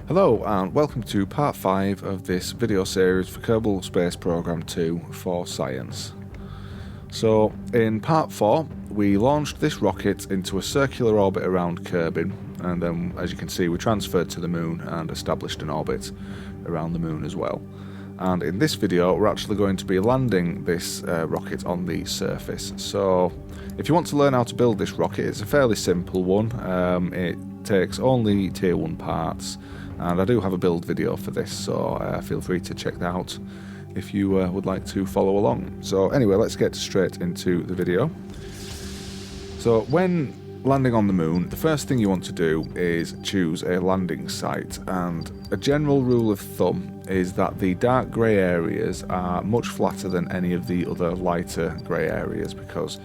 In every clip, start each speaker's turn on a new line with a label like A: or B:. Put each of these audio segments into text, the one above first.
A: Hello and welcome to part 5 of this video series for Kerbal Space Program 2 for Science. So in part 4 we launched this rocket into a circular orbit around Kerbin, and then as you can see we transferred to the moon and established an orbit around the moon as well. And in this video we're actually going to be landing this rocket on the surface. So if you want to learn how to build this rocket, it's a fairly simple one. It takes only tier 1 parts, and I do have a build video for this, so feel free to check that out if you would like to follow along. So anyway, let's get straight into the video. So when landing on the moon, the first thing you want to do is choose a landing site, and a general rule of thumb is that the dark grey areas are much flatter than any of the other lighter grey areas because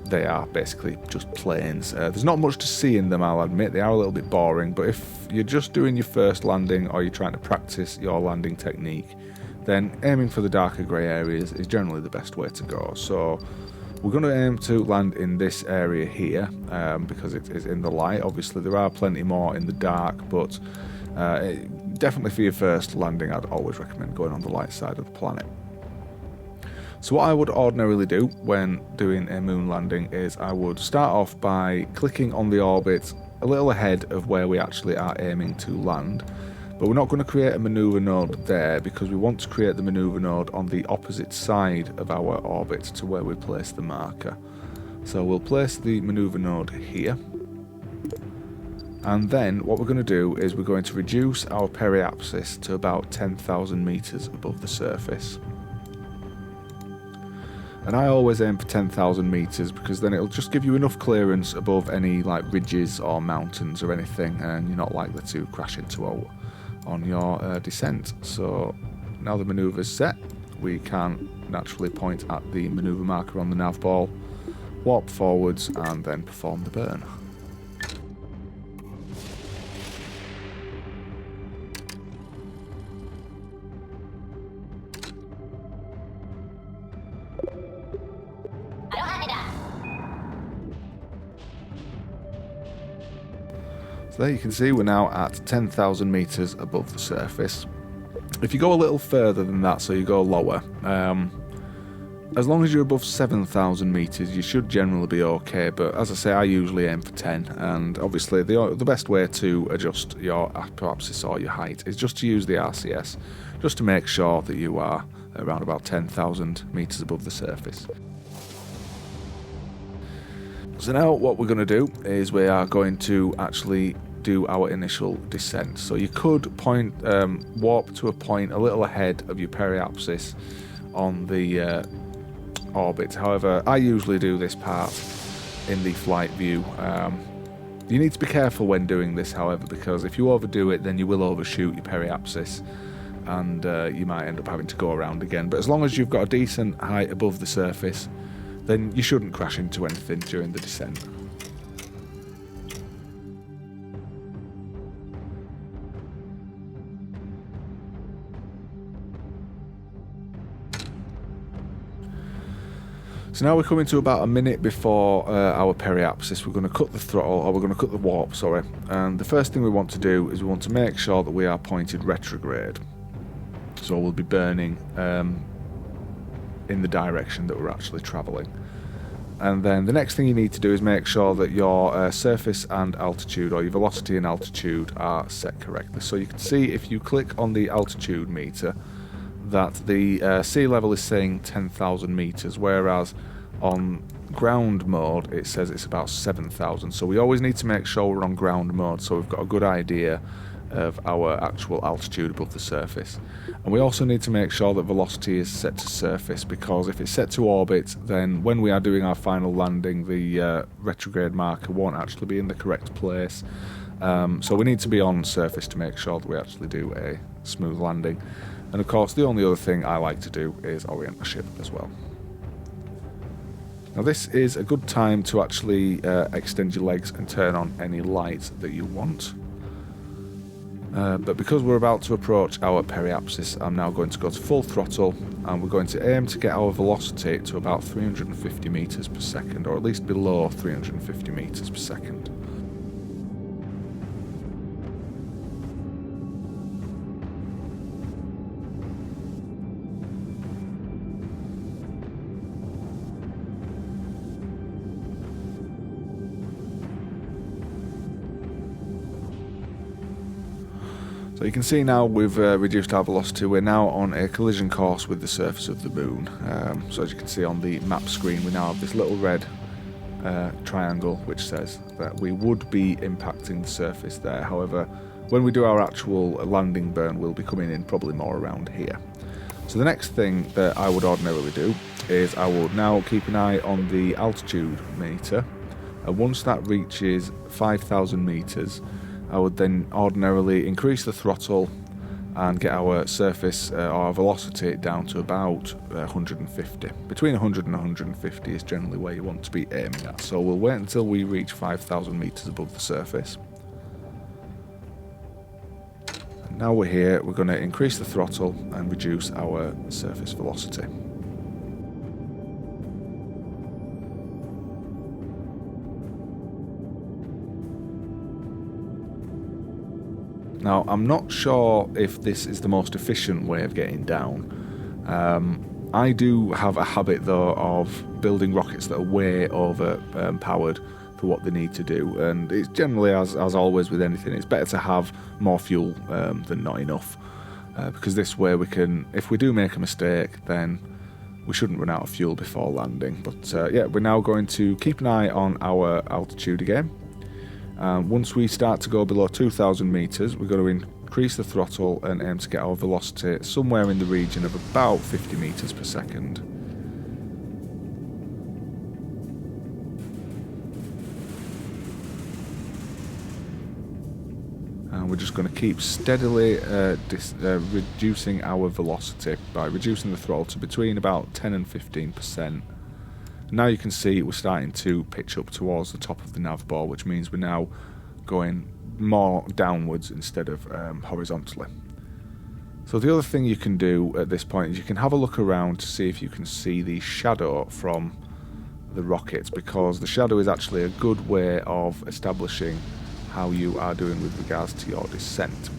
A: they are basically just plains. There's not much to see in them, I'll admit. They are a little bit boring, but if you're just doing your first landing or you're trying to practice your landing technique, then aiming for the darker grey areas is generally the best way to go. So we're going to aim to land in this area here because it is in the light. Obviously there are plenty more in the dark, but definitely for your first landing I'd always recommend going on the light side of the planet. So what I would ordinarily do when doing a moon landing is I would start off by clicking on the orbit a little ahead of where we actually are aiming to land, but we're not going to create a manoeuvre node there because we want to create the manoeuvre node on the opposite side of our orbit to where we place the marker. So we'll place the manoeuvre node here, and then what we're going to do is we're going to reduce our periapsis to about 10,000 meters above the surface. And I always aim for 10,000 meters because then it'll just give you enough clearance above any like ridges or mountains or anything, and you're not likely to crash into on your descent. So now the manoeuvre is set, we can naturally point at the manoeuvre marker on the nav ball, warp forwards, and then perform the burn. So there you can see we're now at 10,000 meters above the surface. If you go a little further than that, so you go lower, as long as you're above 7,000 meters you should generally be okay, but as I say, I usually aim for 10, and obviously the best way to adjust your apoapsis or your height is just to use the RCS, just to make sure that you are around about 10,000 meters above the surface. So now what we're going to do is we are going to actually do our initial descent. So you could warp to a point a little ahead of your periapsis on the orbit. However, I usually do this part in the flight view. You need to be careful when doing this, however, because if you overdo it then you will overshoot your periapsis and you might end up having to go around again. But as long as you've got a decent height above the surface, then you shouldn't crash into anything during the descent. So now we're coming to about a minute before our periapsis. We're going to cut the throttle, or we're going to cut the warp, sorry. And the first thing we want to do is we want to make sure that we are pointed retrograde. So we'll be burning in the direction that we're actually travelling. And then the next thing you need to do is make sure that your surface and altitude, or your velocity and altitude, are set correctly. So you can see if you click on the altitude meter that the sea level is saying 10,000 meters, whereas on ground mode it says it's about 7,000. So we always need to make sure we're on ground mode so we've got a good idea of our actual altitude above the surface. And we also need to make sure that velocity is set to surface, because if it's set to orbit then when we are doing our final landing the retrograde marker won't actually be in the correct place. So we need to be on surface to make sure that we actually do a smooth landing. And of course the only other thing I like to do is orient the ship as well. Now this is a good time to actually extend your legs and turn on any light that you want. But because we're about to approach our periapsis, I'm now going to go to full throttle, and we're going to aim to get our velocity to about 350 meters per second, or at least below 350 meters per second. So you can see now we've reduced our velocity. We're now on a collision course with the surface of the moon. So as you can see on the map screen, we now have this little red triangle which says that we would be impacting the surface there. However, when we do our actual landing burn, we'll be coming in probably more around here. So the next thing that I would ordinarily do is I would now keep an eye on the altitude meter. And once that reaches 5,000 meters, I would then ordinarily increase the throttle and get our surface or our velocity down to about 150. Between 100 and 150 is generally where you want to be aiming at. So we'll wait until we reach 5,000 meters above the surface. And now we're here, we're going to increase the throttle and reduce our surface velocity. Now, I'm not sure if this is the most efficient way of getting down. I do have a habit, though, of building rockets that are way over-powered for what they need to do. And it's generally, as always with anything, it's better to have more fuel than not enough. Because this way we can, if we do make a mistake, then we shouldn't run out of fuel before landing. But yeah, we're now going to keep an eye on our altitude again. Once we start to go below 2,000 meters, we're going to increase the throttle and aim to get our velocity somewhere in the region of about 50 meters per second. And we're just going to keep steadily reducing our velocity by reducing the throttle to between about 10 and 15%. Now you can see we're starting to pitch up towards the top of the nav bar, which means we're now going more downwards instead of horizontally. So the other thing you can do at this point is you can have a look around to see if you can see the shadow from the rocket, because the shadow is actually a good way of establishing how you are doing with regards to your descent.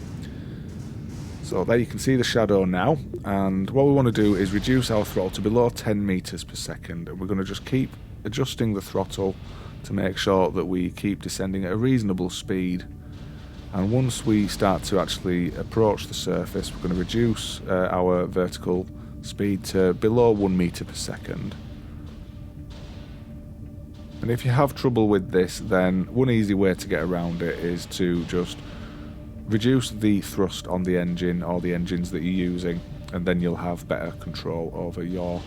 A: So there you can see the shadow now, and what we want to do is reduce our throttle to below 10 meters per second, and we're going to just keep adjusting the throttle to make sure that we keep descending at a reasonable speed. And once we start to actually approach the surface, we're going to reduce our vertical speed to below 1 meter per second. And if you have trouble with this, then one easy way to get around it is to just reduce the thrust on the engine or the engines that you're using, and then you'll have better control over your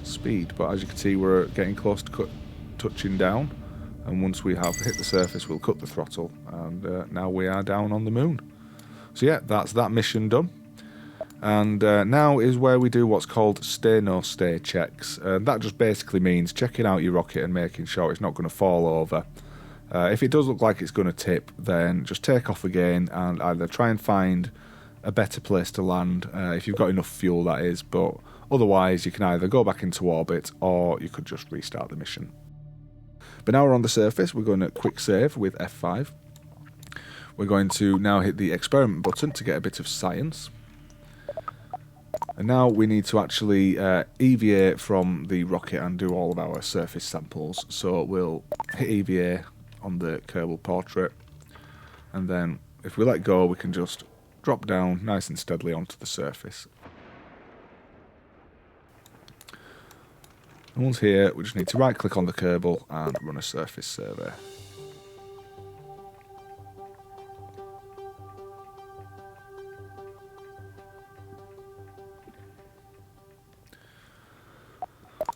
A: speed. But as you can see, we're getting close to touching down, and once we have hit the surface, we'll cut the throttle, and now we are down on the moon. So yeah, that's that mission done. And now is where we do what's called stay-no-stay checks. That just basically means checking out your rocket and making sure it's not going to fall over. If it does look like it's going to tip, then just take off again and either try and find a better place to land, if you've got enough fuel, that is, but otherwise you can either go back into orbit or you could just restart the mission. But now we're on the surface, we're going to quick save with F5. We're going to now hit the experiment button to get a bit of science. And now we need to actually EVA from the rocket and do all of our surface samples. So we'll hit EVA on the Kerbal portrait, and then if we let go, we can just drop down nice and steadily onto the surface. And once here, we just need to right click on the Kerbal and run a surface survey.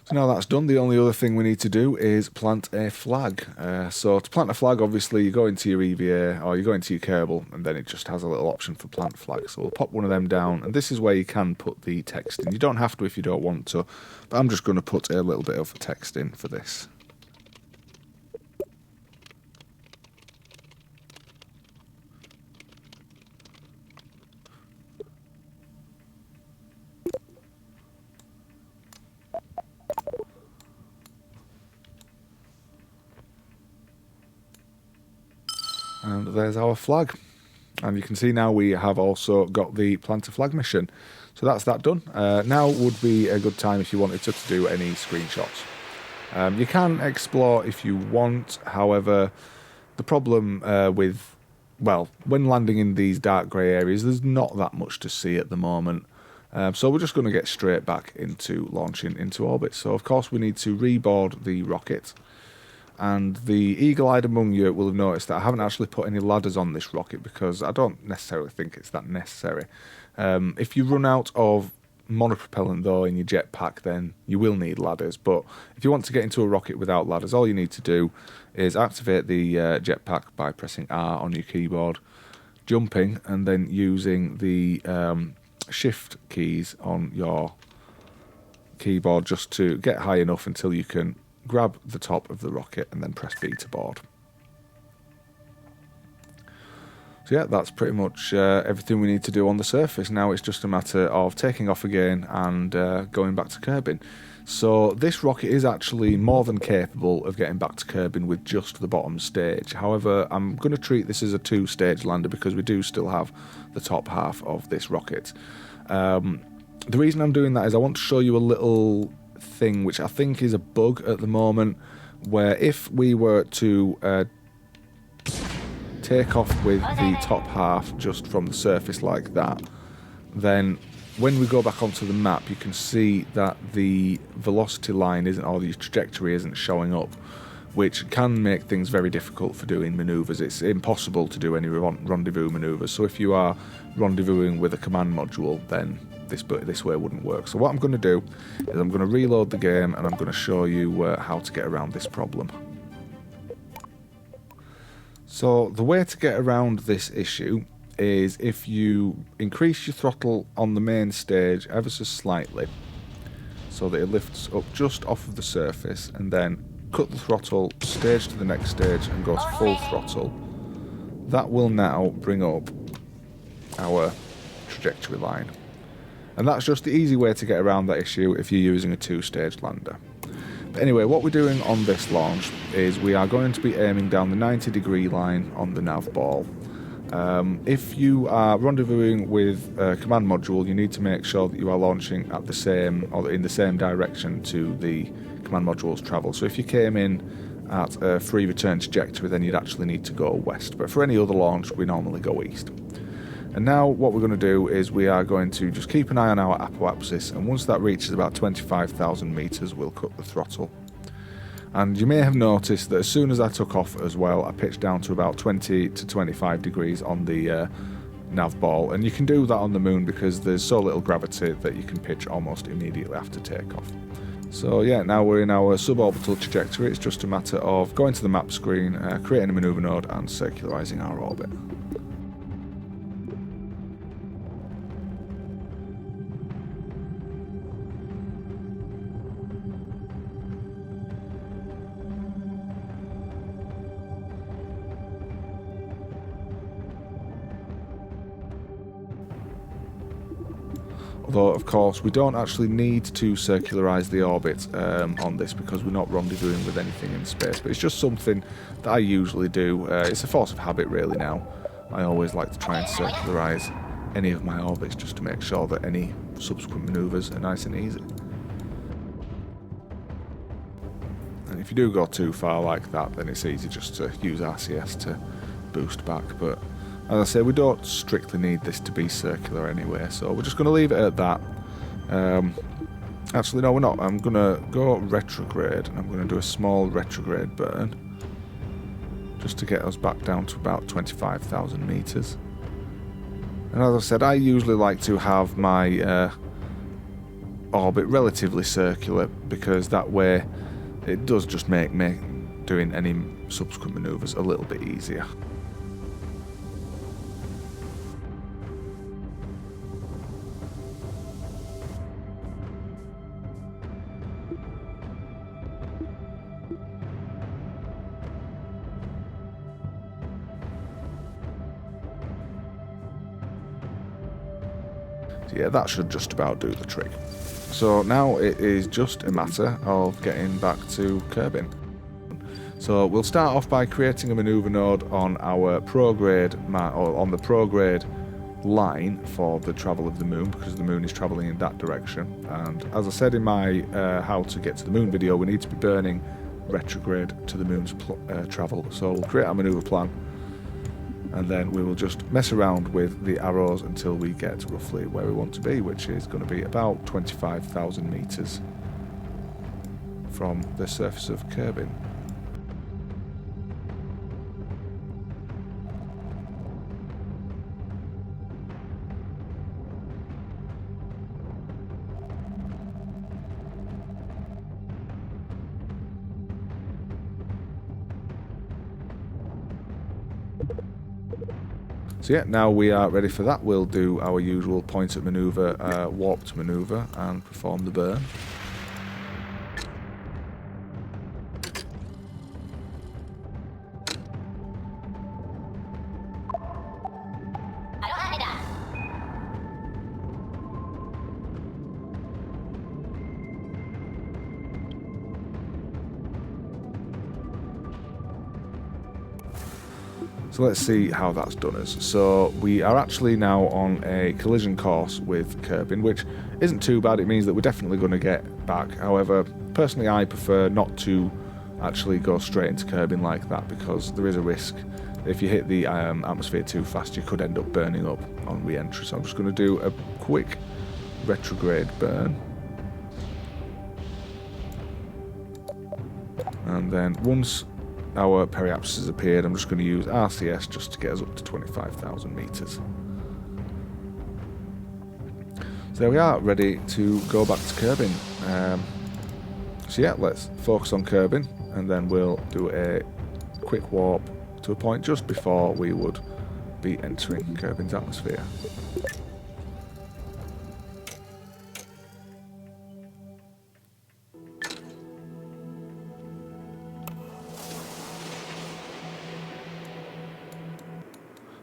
A: So now that's done, the only other thing we need to do is plant a flag. So to plant a flag, obviously you go into your EVA or you go into your Kerbal, and then it just has a little option for plant flag. So we'll pop one of them down, and this is where you can put the text in. You don't have to if you don't want to, but I'm just going to put a little bit of text in for this. And there's our flag. And you can see now we have also got the plant a flag mission. So that's that done. Now would be a good time if you wanted to do any screenshots. You can explore if you want, however, the problem with well, when landing in these dark grey areas, there's not that much to see at the moment. So we're just going to get straight back into launching into orbit. So of course we need to reboard the rocket. And the eagle-eyed among you will have noticed that I haven't actually put any ladders on this rocket because I don't necessarily think it's that necessary. If you run out of monopropellant though in your jetpack, then you will need ladders. But if you want to get into a rocket without ladders, all you need to do is activate the jetpack by pressing R on your keyboard, jumping, and then using the shift keys on your keyboard just to get high enough until you can grab the top of the rocket and then press B to board. So yeah, that's pretty much everything we need to do on the surface. Now it's just a matter of taking off again and going back to Kerbin. So this rocket is actually more than capable of getting back to Kerbin with just the bottom stage. However, I'm going to treat this as a two-stage lander because we do still have the top half of this rocket. The reason I'm doing that is I want to show you a little thing which I think is a bug at the moment, where if we were to take off with the top half just from the surface like that, then when we go back onto the map you can see that the velocity line isn't, or the trajectory isn't showing up, which can make things very difficult for doing manoeuvres. It's impossible to do any rendezvous manoeuvres, so if you are rendezvousing with a command module, then this way wouldn't work. So what I'm going to do is I'm going to reload the game and I'm going to show you how to get around this problem. So the way to get around this issue is if you increase your throttle on the main stage ever so slightly so that it lifts up just off of the surface, and then cut the throttle stage to the next stage and go to full throttle, that will now bring up our trajectory line. And that's just the easy way to get around that issue if you're using a two-stage lander. But anyway, what we're doing on this launch is we are going to be aiming down the 90-degree line on the nav ball. If you are rendezvousing with a command module, you need to make sure that you are launching at the same, or in the same direction to the command module's travel. So if you came in at a free return trajectory, then you'd actually need to go west. But for any other launch, we normally go east. And now what we're going to do is we are going to just keep an eye on our apoapsis, and once that reaches about 25,000 metres, we'll cut the throttle. And you may have noticed that as soon as I took off as well, I pitched down to about 20 to 25 degrees on the nav ball, and you can do that on the moon because there's so little gravity that you can pitch almost immediately after takeoff. So yeah, now we're in our suborbital trajectory. It's just a matter of going to the map screen, creating a manoeuvre node and circularising our orbit. Although, of course, we don't actually need to circularise the orbit on this because we're not rendezvousing with anything in space, but it's just something that I usually do. It's a force of habit really now. I always like to try and circularise any of my orbits just to make sure that any subsequent manoeuvres are nice and easy. And if you do go too far like that, then it's easy just to use RCS to boost back, but as I say, we don't strictly need this to be circular anyway, so we're just going to leave it at that. Actually, no, we're not. I'm going to go retrograde, and I'm going to do a small retrograde burn, just to get us back down to about 25,000 metres. And as I said, I usually like to have my orbit relatively circular, because that way it does just make doing any subsequent manoeuvres a little bit easier. Yeah, that should just about do the trick. So now it is just a matter of getting back to Kerbin. So we'll start off by creating a manoeuvre node on our prograde or on the prograde line for the travel of the moon, because the moon is travelling in that direction. And as I said in my how to get to the moon video, we need to be burning retrograde to the moon's travel. So we'll create our manoeuvre plan. and then we will just mess around with the arrows until we get roughly where we want to be, which is going to be about 25,000 meters from the surface of Kerbin. So yeah, now we are ready for that. We'll do our usual point at manoeuvre, warped manoeuvre, and perform the burn. So let's see how that's done us. So we are actually now on a collision course with Kerbin, which isn't too bad. It means that we're definitely going to get back. However, personally I prefer not to actually go straight into Kerbin like that, because there is a risk if you hit the atmosphere too fast you could end up burning up on re-entry. So I'm just going to do a quick retrograde burn. And then once our periapsis has appeared, I'm just going to use RCS just to get us up to 25,000 meters. So there we are, ready to go back to Kerbin. So yeah, let's focus on Kerbin, and then we'll do a quick warp to a point just before we would be entering Kerbin's atmosphere.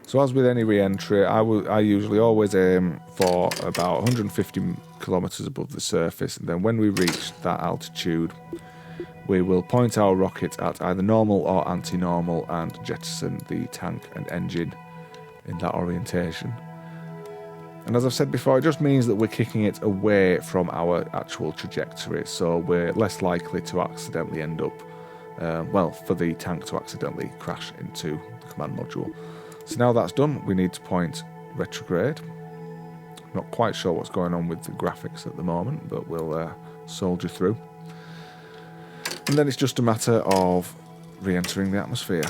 A: So as with any re-entry, I usually always aim for about 150 kilometers above the surface, and then when we reach that altitude, we will point our rocket at either normal or anti-normal and jettison the tank and engine in that orientation. And as I've said before, it just means that we're kicking it away from our actual trajectory, so we're less likely to accidentally end up, for the tank to accidentally crash into the command module. So now that's done, we need to point retrograde. Not quite sure what's going on with the graphics at the moment, but we'll soldier through. And then it's just a matter of re-entering the atmosphere.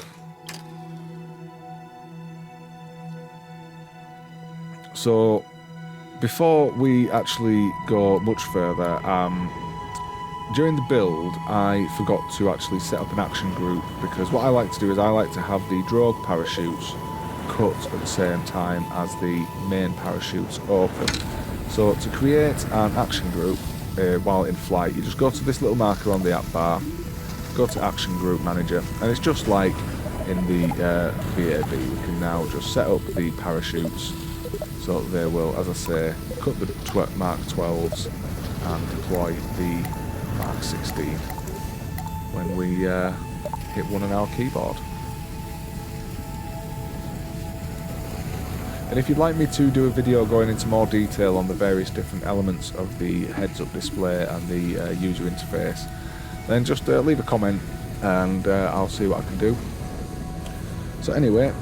A: So before we actually go much further, during the build I forgot to actually set up an action group, because what I like to do is I like to have the drogue parachutes cut at the same time as the main parachutes open. So to create an action group while in flight, you just go to this little marker on the app bar, go to action group manager, and it's just like in the VAB. We can now just set up the parachutes so that they will, as I say, cut the Mark 12s and deploy the Mark 16 when we hit one on our keyboard. And if you'd like me to do a video going into more detail on the various different elements of the heads-up display and the user interface, then just leave a comment and I'll see what I can do. So anyway,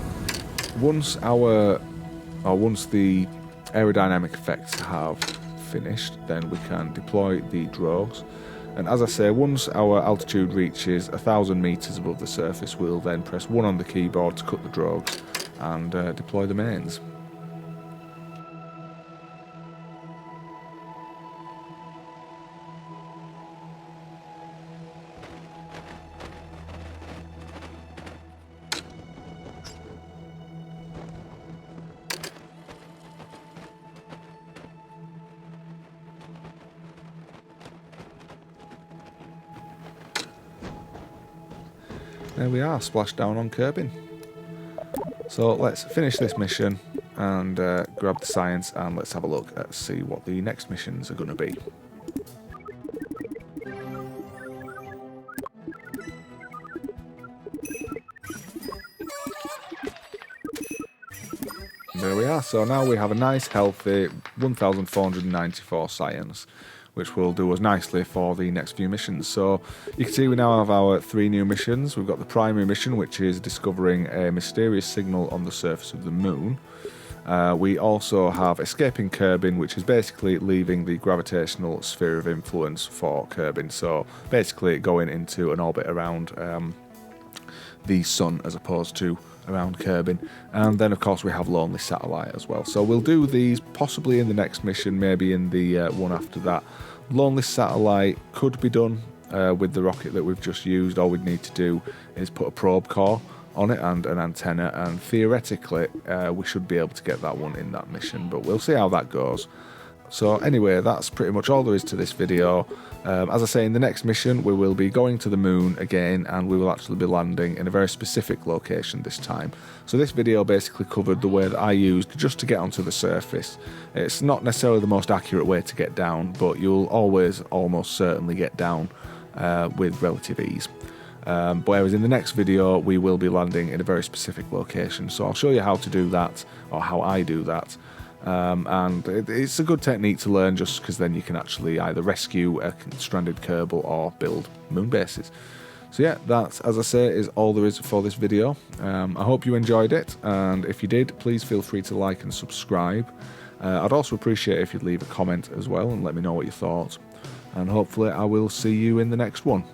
A: once the aerodynamic effects have finished, then we can deploy the drogues. And as I say, once our altitude reaches 1,000 meters above the surface, we'll then press 1 on the keyboard to cut the drogues and deploy the mains. There we are, Splashdown on Kerbin. So let's finish this mission and grab the science, and let's have a look at see what the next missions are going to be. There we are. So now we have a nice healthy 1494 science, which will do us nicely for the next few missions. So you can see we now have our 3 new missions. We've got the primary mission, which is discovering a mysterious signal on the surface of the moon. We also have escaping Kerbin, which is basically leaving the gravitational sphere of influence for Kerbin. So basically going into an orbit around the sun as opposed to around Kerbin. And then of course we have Lonely Satellite as well. So we'll do these possibly in the next mission, maybe in the one after that. Lonely Satellite could be done with the rocket that we've just used. All we'd need to do is put a probe core on it and an antenna, and theoretically we should be able to get that one in that mission, but we'll see how that goes. So anyway, that's pretty much all there is to this video. As I say, in the next mission we will be going to the moon again, and we will actually be landing in a very specific location this time. So this video basically covered the way that I used just to get onto the surface. It's not necessarily the most accurate way to get down, but you'll always almost certainly get down with relative ease. Whereas in the next video we will be landing in a very specific location, so I'll show you how to do that, or how I do that. And it's a good technique to learn, just because then you can actually either rescue a stranded Kerbal or build moon bases. So yeah, that, as I say, is all there is for this video. I hope you enjoyed it, and if you did, please feel free to like and subscribe. I'd also appreciate if you'd leave a comment as well and let me know what you thought, and hopefully I will see you in the next one.